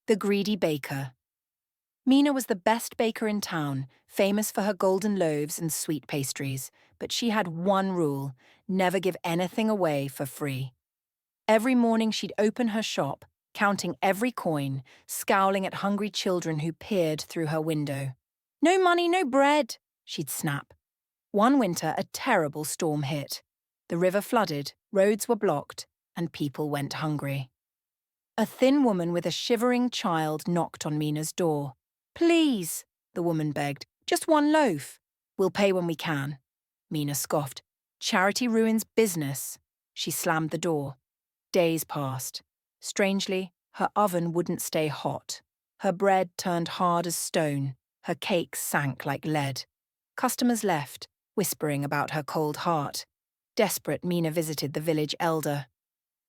The greedy baker. Mina was the best baker in town, famous for her golden loaves and sweet pastries, but she had one rule: never give anything away for free. Every morning she'd open her shop, counting every coin, scowling at hungry children who peered through her window. "No money, no bread," she'd snap. One winter, a terrible storm hit. The river flooded, roads were blocked, and people went hungry. A thin woman with a shivering child knocked on Mina's door. "Please," the woman begged, "just one loaf." "We'll pay when we can." Mina scoffed. "Charity ruins business." She slammed the door. Days passed. Strangely, her oven wouldn't stay hot. Her bread turned hard as stone. Her cakes sank like lead. Customers left, whispering about her cold heart. Desperate, Mina visited the village elder.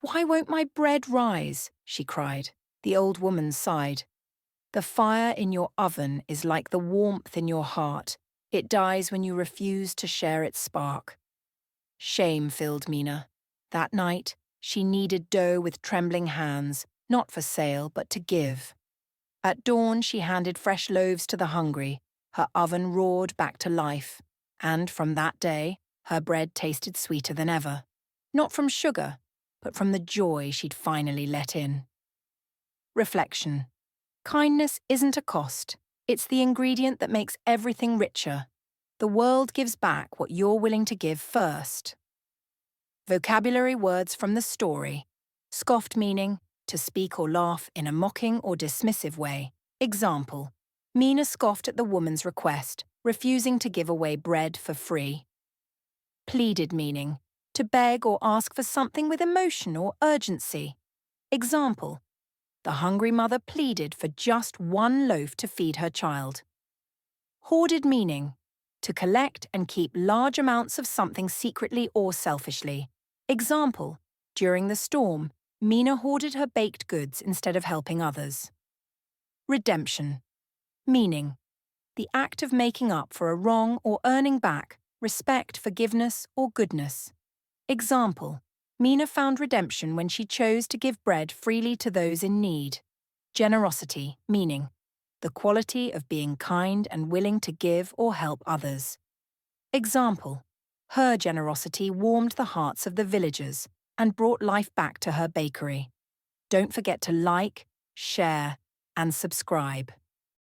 "Why won't my bread rise?" she cried. The old woman sighed. "The fire in your oven is like the warmth in your heart. It dies when you refuse to share its spark." Shame filled Mina. That night, she kneaded dough with trembling hands, not for sale, but to give. At dawn, she handed fresh loaves to the hungry. Her oven roared back to life. And from that day, her bread tasted sweeter than ever. Not from sugar, but from the joy she'd finally let in. Reflection. Kindness isn't a cost. It's the ingredient that makes everything richer. The world gives back what you're willing to give first. Vocabulary words from the story. Scoffed meaning, to speak or laugh in a mocking or dismissive way. Example. Mina scoffed at the woman's request, refusing to give away bread for free. Pleaded meaning, to beg or ask for something with emotion or urgency. Example. The hungry mother pleaded for just one loaf to feed her child. Hoarded meaning, to collect and keep large amounts of something secretly or selfishly. Example, during the storm, Mina hoarded her baked goods instead of helping others. Redemption. Meaning, the act of making up for a wrong or earning back, respect, forgiveness, or goodness. Example, Mina found redemption when she chose to give bread freely to those in need. Generosity, meaning, the quality of being kind and willing to give or help others. Example, her generosity warmed the hearts of the villagers and brought life back to her bakery. Don't forget to like, share, and subscribe.